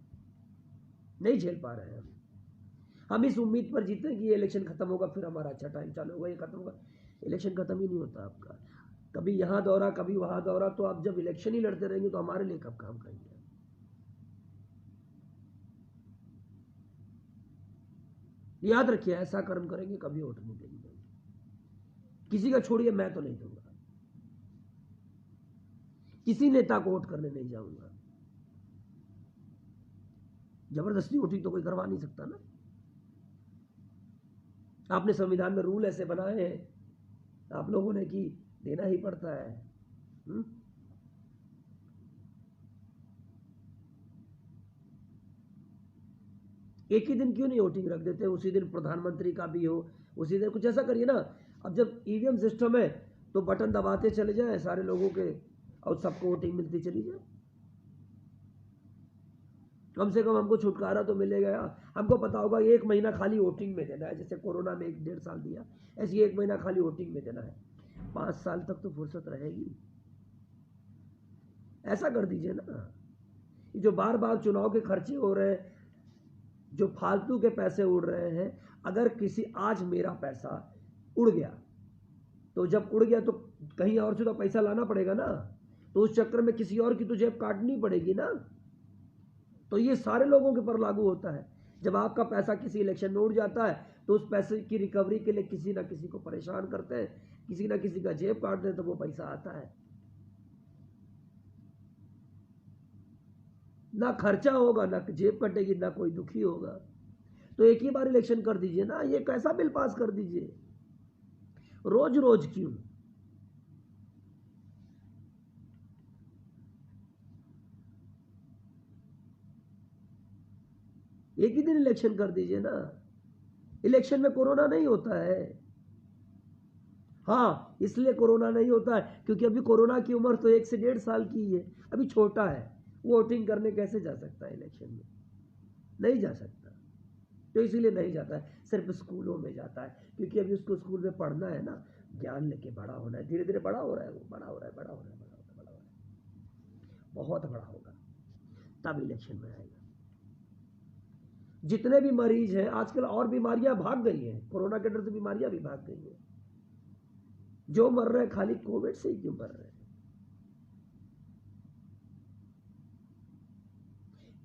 नहीं झेल पा रहे हैं। हम इस उम्मीद पर जीते कि ये इलेक्शन खत्म होगा फिर हमारा अच्छा टाइम चालू होगा, ये खत्म होगा। इलेक्शन खत्म ही नहीं होता आपका, कभी यहां दौरा कभी वहां दौरा, तो आप जब इलेक्शन ही लड़ते रहेंगे तो हमारे लिए कब काम करेंगे? याद रखिए, ऐसा कर्म करेंगे कभी वोट नहीं देंगे। किसी का छोड़िए, मैं तो नहीं दूंगा, किसी नेता को वोट करने नहीं जाऊंगा। जबरदस्ती वोटिंग तो कोई करवा नहीं सकता ना। आपने संविधान में रूल ऐसे बनाए हैं आप लोगों ने कि देना ही पड़ता है। एक ही दिन क्यों नहीं वोटिंग रख देते, उसी दिन प्रधानमंत्री का भी हो, उसी दिन कुछ ऐसा करिए ना। अब जब ईवीएम सिस्टम है तो बटन दबाते चले जाए सारे लोगों के, और सबको वोटिंग मिलती चली जाए। कम से कम हमको छुटकारा तो मिलेगा। हमको पता होगा 1 महीना खाली वोटिंग में देना है, जैसे कोरोना में 1-1.5 साल दिया, ऐसे 1 महीना खाली वोटिंग में देना है। 5 साल तक तो फुर्सत रहेगी। ऐसा कर दीजिए ना, जो बार बार चुनाव के खर्चे हो रहे हैं, जो फालतू के पैसे उड़ रहे हैं, अगर किसी आज मेरा पैसा उड़ गया तो जब उड़ गया तो कहीं और से तो पैसा लाना पड़ेगा ना, तो उस चक्कर में किसी और की तो जेब काटनी पड़ेगी ना। तो ये सारे लोगों के पर लागू होता है। जब आपका पैसा किसी इलेक्शन में उड़ जाता है तो उस पैसे की रिकवरी के लिए किसी ना किसी को परेशान करते हैं, किसी ना किसी का जेब काटते हैं, तो वो पैसा आता है। ना खर्चा होगा, ना जेब कटेगी, ना कोई दुखी होगा। तो एक ही बार इलेक्शन कर दीजिए ना, ये कैसा बिल पास कर दीजिए, रोज रोज क्यों? एक ही दिन इलेक्शन कर दीजिए ना। इलेक्शन में कोरोना नहीं होता है। हाँ, इसलिए कोरोना नहीं होता है क्योंकि अभी कोरोना की उम्र तो 1 से 1.5 साल की है, अभी छोटा है। वोटिंग करने कैसे जा सकता है इलेक्शन में? नहीं जा सकता। तो इसीलिए नहीं जाता है, सिर्फ स्कूलों में जाता है, क्योंकि अभी उसको स्कूल में पढ़ना है ना, ज्ञान लेके बड़ा होना है। धीरे धीरे बड़ा हो रहा है, वो बड़ा हो रहा है, बड़ा हो रहा है, बड़ा हो रहा है, बड़ा हो रहा है, बहुत बड़ा होगा, तब इलेक्शन में आएगा। जितने भी मरीज हैं आजकल, और बीमारियां भाग गई हैं, कोरोना के डर से बीमारियां भी भाग गई हैं। जो मर रहे हैं खाली कोविड से ही क्यों मर रहे हैं?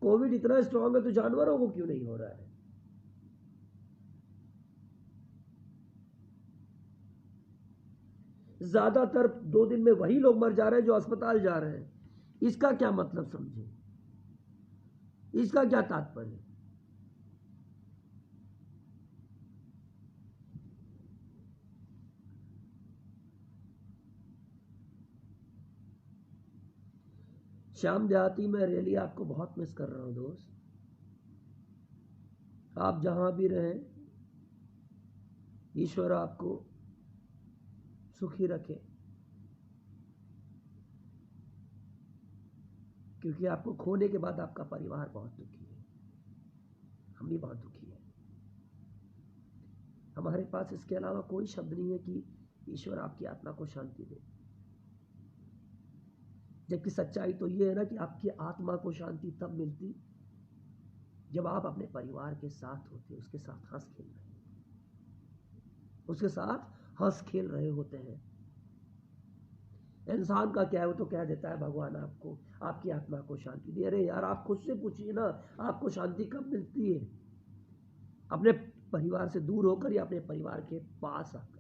कोविड इतना स्ट्रांग है तो जानवरों को क्यों नहीं हो रहा है? ज्यादातर 2 दिन में वही लोग मर जा रहे हैं जो अस्पताल जा रहे हैं। इसका क्या मतलब समझे? इसका क्या तात्पर्य? श्याम देहाती में रैली आपको बहुत मिस कर रहा हूं दोस्त। आप जहां भी रहें, ईश्वर आपको सुखी रखे, क्योंकि आपको खोने के बाद आपका परिवार बहुत दुखी है, हम भी बहुत दुखी है। हमारे पास इसके अलावा कोई शब्द नहीं है कि ईश्वर आपकी आत्मा को शांति दे। जबकि सच्चाई तो ये है ना कि आपकी आत्मा को शांति तब मिलती जब आप अपने परिवार के साथ होते, उसके साथ हंस खेल रहे, उसके साथ हंस खेल रहे होते हैं। इंसान का क्या है, वो तो कह देता है भगवान आपको, आपकी आत्मा को शांति दे। अरे यार, आप खुद से पूछिए ना, आपको शांति कब मिलती है? अपने परिवार से दूर होकर या अपने परिवार के पास आकर?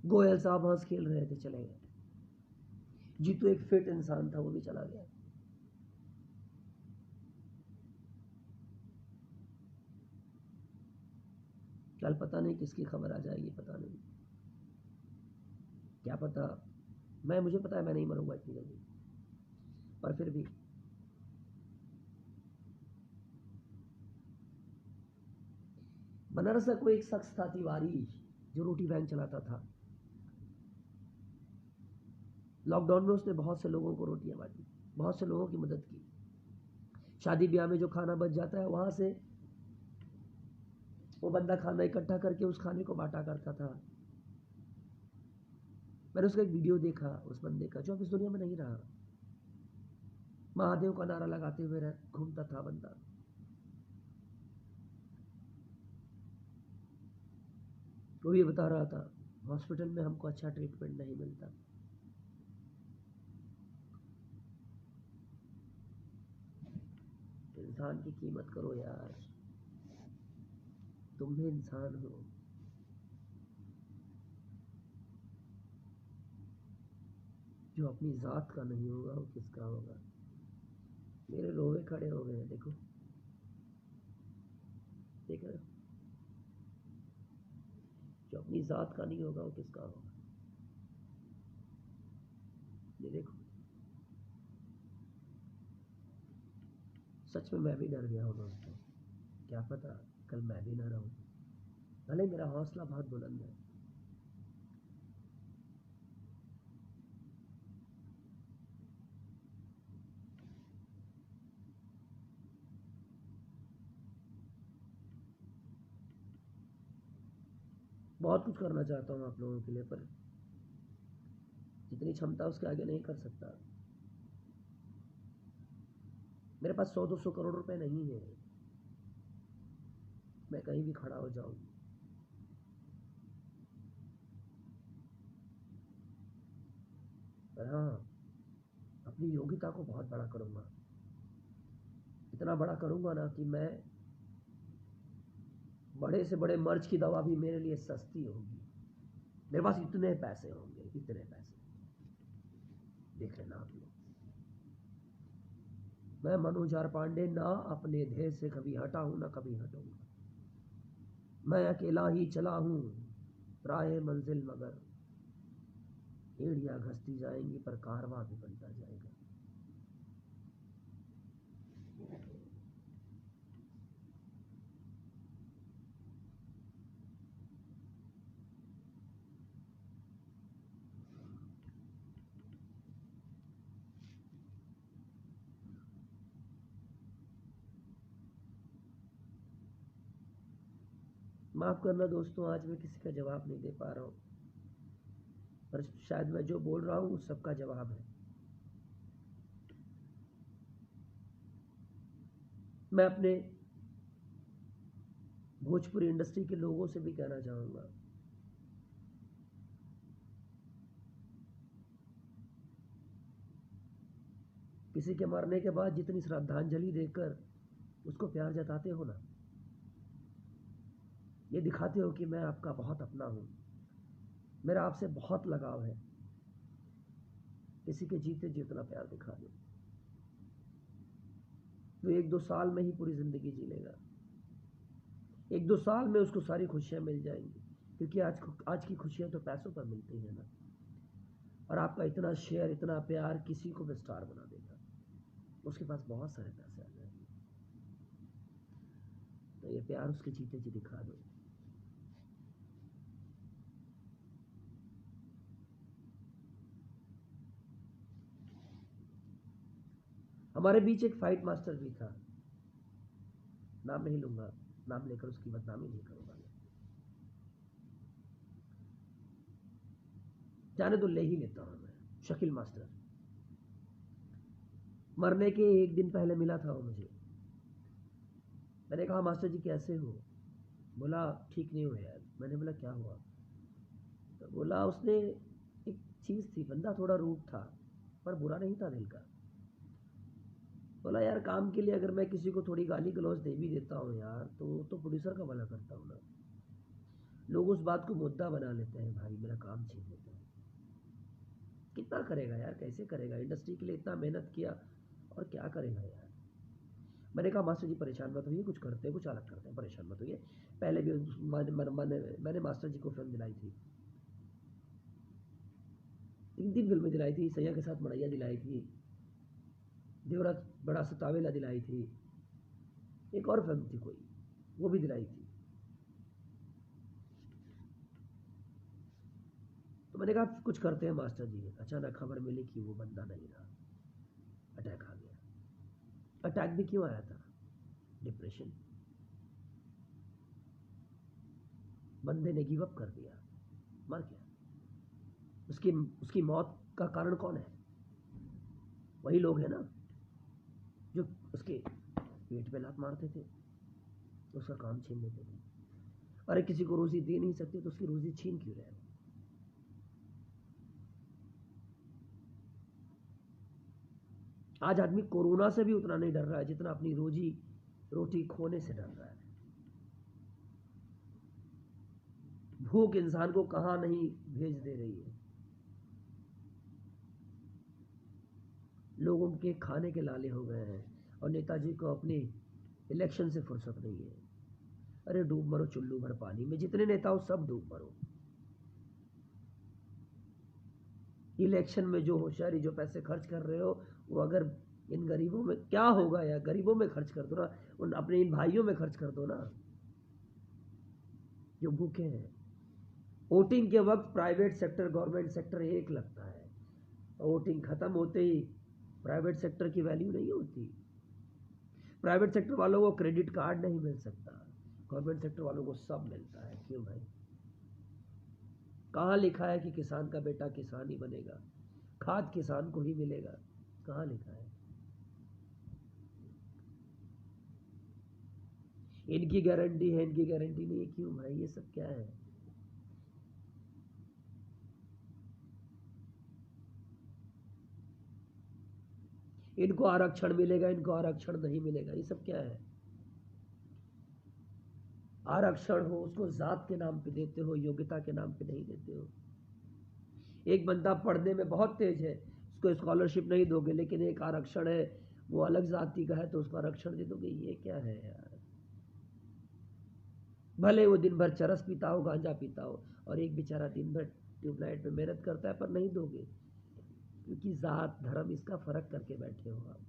गोयल साहब हंस खेल रहे थे, चले गए। जीतू एक फिट इंसान था, वो भी चला गया। कल पता नहीं किसकी खबर आ जाएगी, पता नहीं, क्या पता। मुझे पता है मैं नहीं मरूंगा इतनी जल्दी, पर फिर भी बनारस का कोई एक शख्स था तिवारी, जो रोटी वैन चलाता था। लॉकडाउन में उसने बहुत से लोगों को रोटियां बांटी, बहुत से लोगों की मदद की। शादी ब्याह में जो खाना बच जाता है, वहां से वो बंदा खाना इकट्ठा करके उस खाने को बांटा करता था। मैंने उसका एक वीडियो देखा उस बंदे का, जो अब इस दुनिया में नहीं रहा। महादेव का नारा लगाते हुए घूमता था बंदा। वो ये बता रहा था, हॉस्पिटल में हमको अच्छा ट्रीटमेंट नहीं मिलता। इंसान की कीमत करो यार, तुम भी इंसान हो। जो अपनी जात का नहीं होगा वो किसका होगा? मेरे रोवे खड़े हो गए हैं, देखो, देख रहे हो? जो अपनी जात का नहीं होगा वो किसका होगा? ये देखो, सच में मैं भी डर गया हूँ दोस्तों। क्या पता कल मैं भी ना रहूं, भले मेरा हौसला बहुत बुलंद है। बहुत कुछ करना चाहता हूँ आप लोगों के लिए, पर जितनी क्षमता उसके आगे नहीं कर सकता। मेरे पास 100-200 करोड़ रुपए नहीं है। मैं कहीं भी खड़ा हो जाऊं, पर हाँ, अपनी योग्यता को बहुत बड़ा करूंगा। इतना बड़ा करूंगा ना कि मैं बड़े से बड़े मर्ज की दवा भी मेरे लिए सस्ती होगी। मेरे पास इतने पैसे होंगे, इतने पैसे, देख लेना आप लोग। मैं मनोज आर पांडे ना अपने ध्येय से कभी हटा हूं, ना कभी हटूंगा। मैं अकेला ही चला हूं राहे मंजिल, मगर एड़ियां घसती जाएंगी पर कारवां भी बनता जाएगा। माफ करना दोस्तों, आज मैं किसी का जवाब नहीं दे पा रहा हूं, पर शायद मैं जो बोल रहा हूं उस सबका जवाब है। मैं अपने भोजपुरी इंडस्ट्री के लोगों से भी कहना चाहूंगा, किसी के मरने के बाद जितनी श्रद्धांजलि देकर उसको प्यार जताते हो ना, ये दिखाते हो कि मैं आपका बहुत अपना हूं, मेरा आपसे बहुत लगाव है। किसी के जीते जी उतना प्यार दिखा दो, तो 1-2 साल में ही पूरी जिंदगी जी लेगा। 1-2 साल में उसको सारी खुशियां मिल जाएंगी, क्योंकि आज की खुशियां तो पैसों पर मिलती है ना। और आपका इतना शेयर, इतना प्यार किसी को भी स्टार बना देगा। उसके पास बहुत सारे पैसे आ जाएंगे, तो ये प्यार उसके जीते जी दिखा दो। हमारे बीच एक फाइट मास्टर भी था, नाम नहीं लूंगा, नाम लेकर उसकी बदनामी नहीं करूंगा। जाने तो ले ही लेता हूं मैं। शकील मास्टर मरने के 1 दिन पहले मिला था वो मुझे। मैंने कहा मास्टर जी कैसे हो? बोला ठीक नहीं हो यार। मैंने बोला क्या हुआ? तो बोला उसने एक चीज थी, बंदा थोड़ा रूड था पर बुरा नहीं था दिल का। बोला यार काम के लिए अगर मैं किसी को थोड़ी गाली गलौज दे भी देता हूँ यार, तो प्रोड्यूसर का भला करता हूँ ना। लोग उस बात को मुद्दा बना लेते हैं, भाई मेरा काम छीन लेते हैं। कितना करेगा यार, कैसे करेगा? इंडस्ट्री के लिए इतना मेहनत किया और क्या करेगा यार। मैंने कहा मास्टर जी परेशान मत होइए, कुछ करते हैं, कुछ अलग करते हैं, परेशान मत होइए। पहले भी मैंने मास्टर जी को फिल्म दिलाई थी, 3 फिल्में दिलाई थी। सैया के साथ मड़ैया दिलाई थी, देवराज बड़ा सतावेला दिलाई थी, एक और फिल्म थी कोई, वो भी दिलाई थी। तो मैंने कहा कुछ करते हैं मास्टर जी। अचानक खबर मिली कि वो बंदा नहीं रहा, अटैक आ गया। अटैक भी क्यों आया था? डिप्रेशन। बंदे ने गिव अप कर दिया, मर गया। उसकी उसकी मौत का कारण कौन है? वही लोग हैं ना जो उसके पेट पे लात मारते थे, उसका काम छीन लेते थे। अरे किसी को रोजी दे नहीं सकते तो उसकी रोजी छीन क्यों रहे? आज आदमी कोरोना से भी उतना नहीं डर रहा है जितना अपनी रोजी रोटी खोने से डर रहा है। भूख इंसान को कहां नहीं भेज दे रही है। लोगों के खाने के लाले हो गए हैं और नेताजी को अपनी इलेक्शन से फुर्सत नहीं है। अरे डूब मरो चुल्लू भर पानी में, जितने नेता हो सब डूब मरो। इलेक्शन में जो होशियारी, जो पैसे खर्च कर रहे हो, वो अगर इन गरीबों में क्या होगा यार, गरीबों में खर्च कर दो ना, उन अपने इन भाइयों में खर्च कर दो ना जो भूखे हैं। वोटिंग के वक्त प्राइवेट सेक्टर गवर्नमेंट सेक्टर एक लगता है, वोटिंग खत्म होते ही प्राइवेट सेक्टर की वैल्यू नहीं होती। प्राइवेट सेक्टर वालों को क्रेडिट कार्ड नहीं मिल सकता, गवर्नमेंट सेक्टर वालों को सब मिलता है। क्यों भाई? कहाँ लिखा है कि किसान का बेटा किसान ही बनेगा, खाद किसान को ही मिलेगा? कहाँ लिखा है? इनकी गारंटी है, इनकी गारंटी नहीं है। क्यों भाई, ये सब क्या है? इनको आरक्षण मिलेगा, इनको आरक्षण नहीं मिलेगा, ये सब क्या है? आरक्षण हो उसको जात के नाम पे देते हो, योग्यता के नाम पे नहीं देते हो। एक बंदा पढ़ने में बहुत तेज है, उसको स्कॉलरशिप नहीं दोगे, लेकिन एक आरक्षण है, वो अलग जाति का है तो उसको आरक्षण दे दोगे। ये क्या है यार? भले वो दिन भर चरस पीता हो, गांजा पीता हो, और एक बेचारा दिन भर ट्यूबलाइट पे मेहनत करता है, पर नहीं दोगे, क्योंकि जात धर्म इसका फर्क करके बैठे हो आप।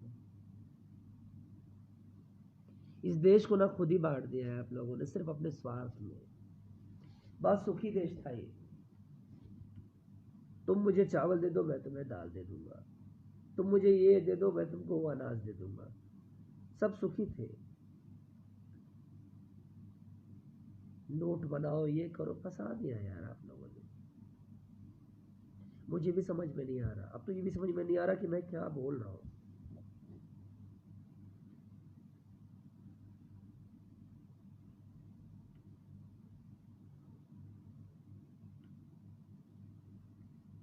इस देश को ना खुद ही बांट दिया है आप लोगों ने, सिर्फ अपने स्वार्थ में। बहुत सुखी देश था ये। तुम मुझे चावल दे दो, मैं तुम्हें दाल दे दूंगा। तुम मुझे ये दे दो, मैं तुमको वो अनाज दे दूंगा। सब सुखी थे। नोट बनाओ, ये करो, फंसा दिया यार आप लोगों ने। मुझे भी समझ में नहीं आ रहा, अब तो ये भी समझ में नहीं आ रहा कि मैं क्या बोल रहा हूँ।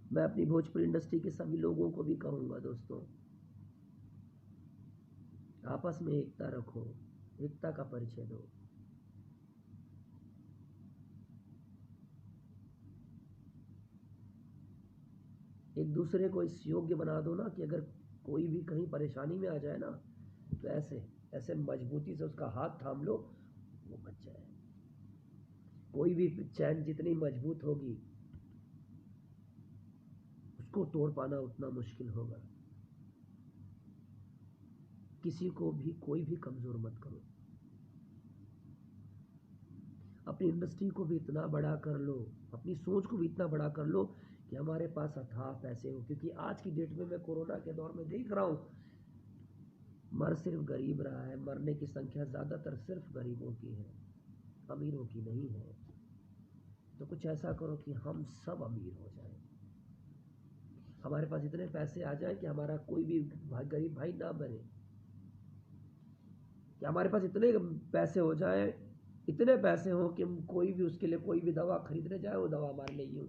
मैं अपनी भोजपुरी इंडस्ट्री के सभी लोगों को भी कहूंगा, दोस्तों, आपस में एकता रखो, एकता का परिचय दो। एक दूसरे को इस योग्य बना दो ना कि अगर कोई भी कहीं परेशानी में आ जाए ना, तो ऐसे ऐसे मजबूती से उसका हाथ थाम लो, वो बच जाए। कोई भी चैन जितनी मजबूत होगी, उसको तोड़ पाना उतना मुश्किल होगा। किसी को भी कोई भी कमजोर मत करो। अपनी इंडस्ट्री को भी इतना बड़ा कर लो, अपनी सोच को भी इतना बड़ा कर लो कि हमारे पास अथाह पैसे हो। क्योंकि आज की डेट में मैं कोरोना के दौर में देख रहा हूँ, मर सिर्फ गरीब रहा है। मरने की संख्या ज़्यादातर सिर्फ गरीबों की है, अमीरों की नहीं है। तो कुछ ऐसा करो कि हम सब अमीर हो जाए, हमारे पास इतने पैसे आ जाए कि हमारा कोई भी गरीब भाई ना बने, कि हमारे पास इतने पैसे हो जाए, इतने पैसे हो कि हम कोई भी उसके लिए कोई भी दवा खरीदने जाए, वो दवा हमारे लिए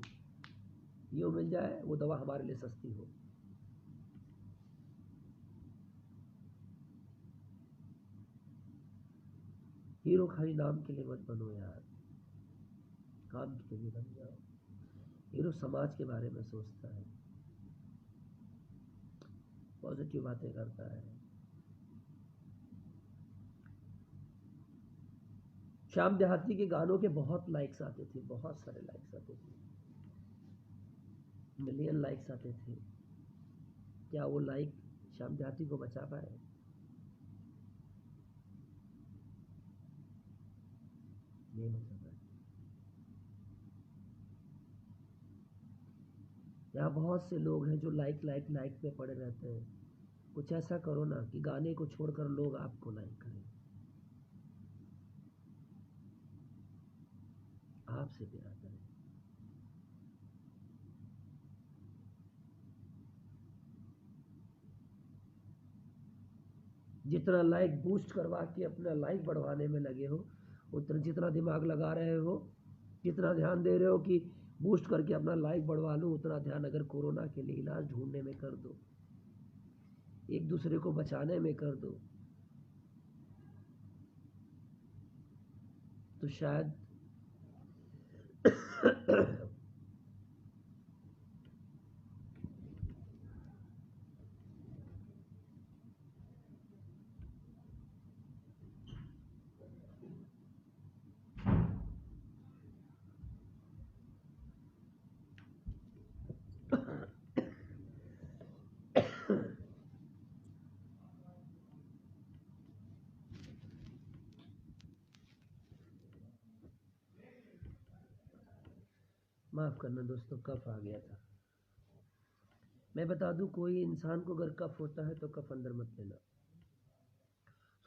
यूँ मिल जाए, वो दवा हमारे लिए सस्ती हो। हीरो खाली नाम के लिए मत बनो यार, काम के लिए बन जाओ। हीरो समाज के बारे में सोचता है, पॉजिटिव बातें करता है। श्याम देहाती के गानों के बहुत लाइक्स आते थे, बहुत सारे लाइक्स आते थे, मिलियन लाइक्स आते थे। क्या वो लाइक श्याम देहाती को बचा पाए? नहीं बचा पाए। यहाँ बहुत से लोग हैं जो लाइक लाइक लाइक पे पड़े रहते हैं। कुछ ऐसा करो ना कि गाने को छोड़कर लोग आपको लाइक करें, आपसे प्यार करें। जितना लाइक बूस्ट करवा के अपना लाइक बढ़वाने में लगे हो, उतना जितना दिमाग लगा रहे हो, जितना ध्यान दे रहे हो कि बूस्ट करके अपना लाइक बढ़वा लो, उतना ध्यान अगर कोरोना के लिए इलाज ढूंढने में कर दो, एक दूसरे को बचाने में कर दो, तो शायद माफ़ करना दोस्तों, कफ आ गया था। मैं बता दूं, कोई इंसान को अगर कफ होता है तो कफ अंदर मत लेना,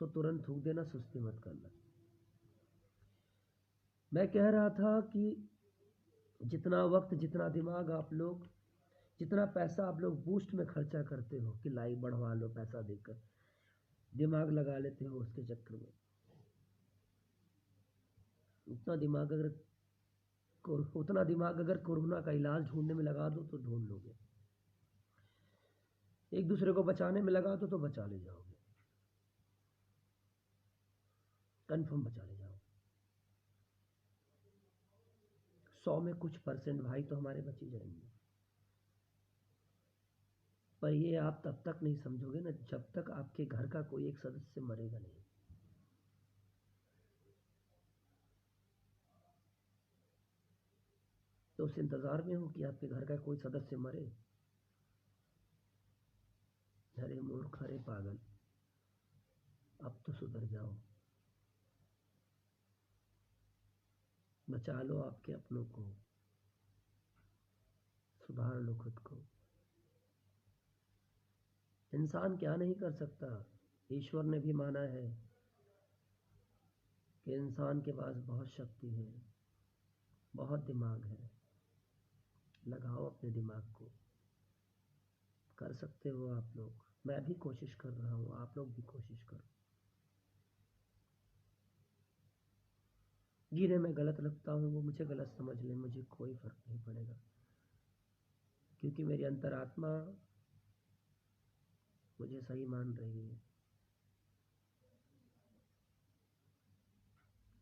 सो तुरंत थूक देना, सुस्ती मत करना। मैं कह रहा था कि जितना वक्त, जितना दिमाग आप लोग, जितना पैसा आप लोग बूस्ट में खर्चा करते हो कि लाइक बढ़वा लो, पैसा देकर दिमाग लगा लेते हो उसके चक्कर में, उतना दिमाग अगर कोरोना का इलाज ढूंढने में लगा दो तो ढूंढ लोगे, एक दूसरे को बचाने में लगा दो तो बचा ले जाओगे, कंफर्म बचा ले जाओगे। 100 में कुछ % भाई तो हमारे बच ही जाएंगे। पर ये आप तब तक नहीं समझोगे ना जब तक आपके घर का कोई एक सदस्य मरेगा नहीं। तो उस इंतजार में हो कि आपके घर का कोई सदस्य मरे। अरे मूर्ख, अरे पागल, अब तो सुधर जाओ, बचा लो आपके अपनों को, सुधार लो खुद को। इंसान क्या नहीं कर सकता। ईश्वर ने भी माना है कि इंसान के पास बहुत शक्ति है, बहुत दिमाग है। लगाओ अपने दिमाग को, कर सकते हो आप लोग। मैं भी कोशिश कर रहा हूँ, आप लोग भी कोशिश करो। जिन्हें मैं गलत लगता हूँ वो मुझे गलत समझ लें, मुझे कोई फर्क नहीं पड़ेगा, क्योंकि मेरी अंतरात्मा मुझे सही मान रही है।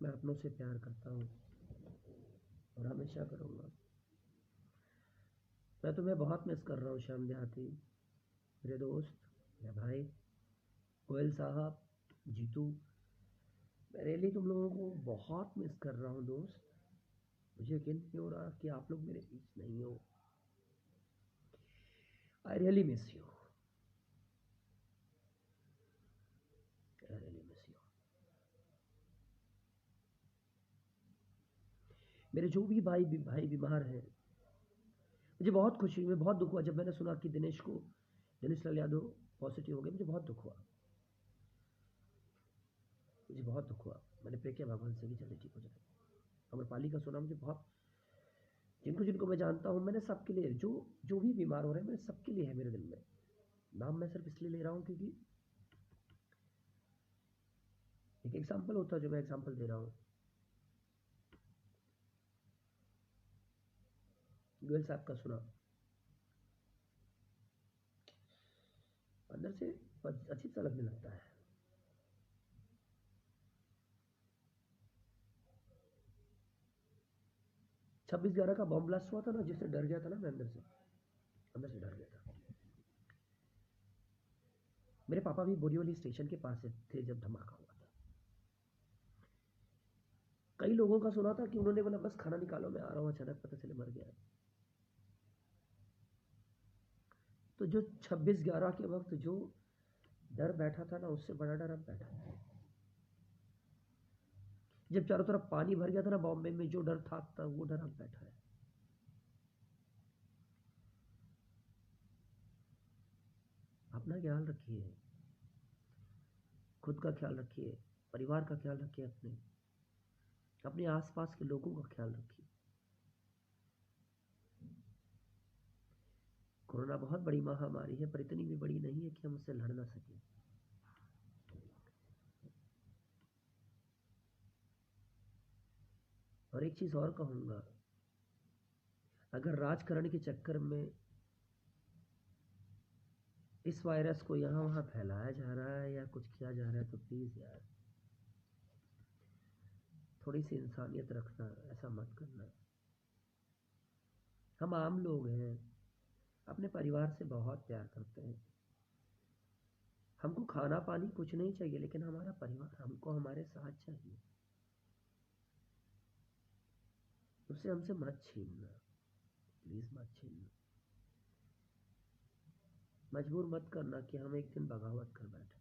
मैं अपनों से प्यार करता हूँ और हमेशा करूँगा। मैं तुम्हें बहुत मिस कर रहा हूँ श्याम देहाती, मेरे दोस्त, मेरे भाई, गोयल साहब, जीतू। मैं रियली तुम लोगों को बहुत मिस कर रहा हूँ दोस्त। मुझे यकीन नहीं हो रहा कि आप लोग मेरे बीच नहीं हो। I really miss you, I really miss you. मेरे जो भी भाई बीमार हैं, मुझे बहुत खुशी हुई, बहुत दुख हुआ जब मैंने सुना कि दिनेश लाल यादव पॉजिटिव हो गए। मुझे बहुत दुख हुआ, मुझे बहुत दुख हुआ। मैंने प्रे किया भगवान से कि जल्दी ठीक हो जाए। अमरपाली का सुना, मुझे बहुत, जिनको जिनको मैं जानता हूँ, मैंने सबके लिए, जो भी बीमार हो रहे हैं, मैंने सबके लिए है मेरे दिल में। नाम मैं सिर्फ इसलिए ले रहा हूँ क्योंकि एक एग्जाम्पल होता है जो मैं एग्जाम्पल दे रहा हूँ। गोयल साहब का सुना, अंदर से अजीब सा लगने लगता है। छब्बीस 11 का बॉम्ब ब्लास्ट हुआ था ना, जिससे डर गया था ना, मैं अंदर से डर गया था। मेरे पापा भी बोरीवली स्टेशन के पास थे जब धमाका हुआ था। कई लोगों का सुना था कि उन्होंने बोला बस खाना निकालो मैं आ रहा हूँ, अचानक पता चले मर गया। तो जो 26/11 के वक्त जो डर बैठा था ना, उससे बड़ा डर अब बैठा है। जब चारों तरफ पानी भर गया था ना बॉम्बे में, जो डर था वो डर अब बैठा है। अपना ख्याल रखिए, खुद का ख्याल रखिए, परिवार का ख्याल रखिए, अपने आसपास के लोगों का ख्याल रखिए। कोरोना बहुत बड़ी महामारी है, पर इतनी भी बड़ी नहीं है कि हम उससे लड़ ना सकें। और एक चीज और कहूंगा, अगर राजकारण के चक्कर में इस वायरस को यहाँ वहाँ फैलाया जा रहा है या कुछ किया जा रहा है, तो प्लीज यार थोड़ी सी इंसानियत रखना, ऐसा मत करना। हम आम लोग हैं, अपने परिवार से बहुत प्यार करते हैं। हमको खाना पानी कुछ नहीं चाहिए, लेकिन हमारा परिवार हमको हमारे साथ चाहिए। उसे हमसे मत छीनना, प्लीज मत छीनना। मजबूर मत करना कि हम एक दिन बगावत कर बैठे।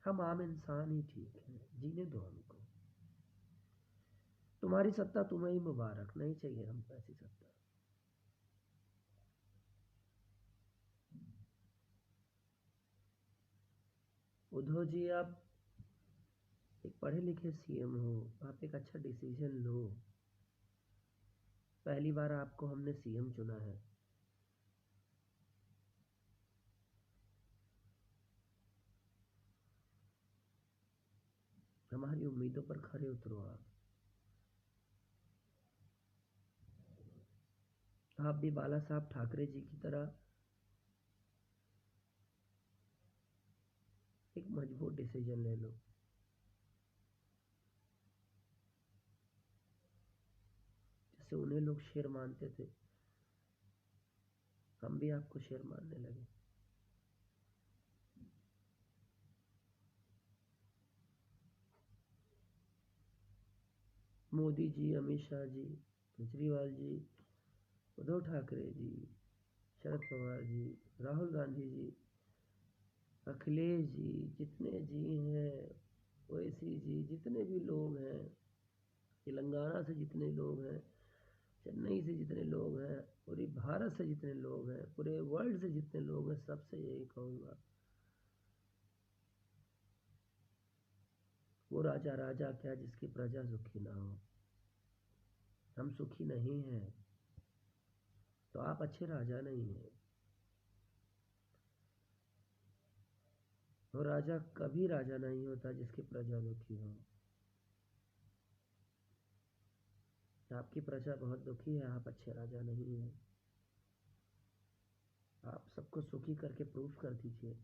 हम आम इंसान ही ठीक है, जीने दो हमको। तुम्हारी सत्ता तुम्हें ही मुबारक, नहीं चाहिए हमको ऐसी सत्ता। उद्धव जी, आप एक पढ़े लिखे सीएम हो, आप एक अच्छा डिसीजन लो। पहली बार आपको हमने सीएम चुना है। हमारी उम्मीदों पर खरे उतरो। आप भी बाला साहब ठाकरे जी की तरह एक मजबूत डिसीजन ले लो। जैसे उन्हें लोग शेर मानते थे, हम भी आपको शेर मानने लगे। मोदी जी, अमित शाह जी, केजरीवाल जी, उद्धव ठाकरे जी, शरद पवार जी, राहुल गांधी जी, अखिलेश जी, जितने जी हैं, ओवैसी जी, जितने भी लोग हैं, तेलंगाना से जितने लोग हैं, चेन्नई से जितने लोग हैं, पूरे भारत से जितने लोग हैं, पूरे वर्ल्ड से जितने लोग हैं, सबसे यही कहूँगा, वो राजा राजा क्या जिसकी प्रजा सुखी ना हो। हम सुखी नहीं हैं तो आप अच्छे राजा नहीं हैं। वो राजा कभी राजा नहीं होता जिसकी प्रजा दुखी हो। आपकी प्रजा बहुत दुखी है, आप अच्छे राजा नहीं हैं। आप सबको सुखी करके प्रूफ कर दीजिए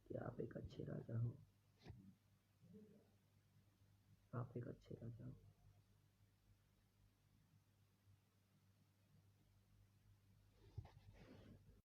कि आप एक अच्छे राजा हो, आप एक अच्छे राजा हो।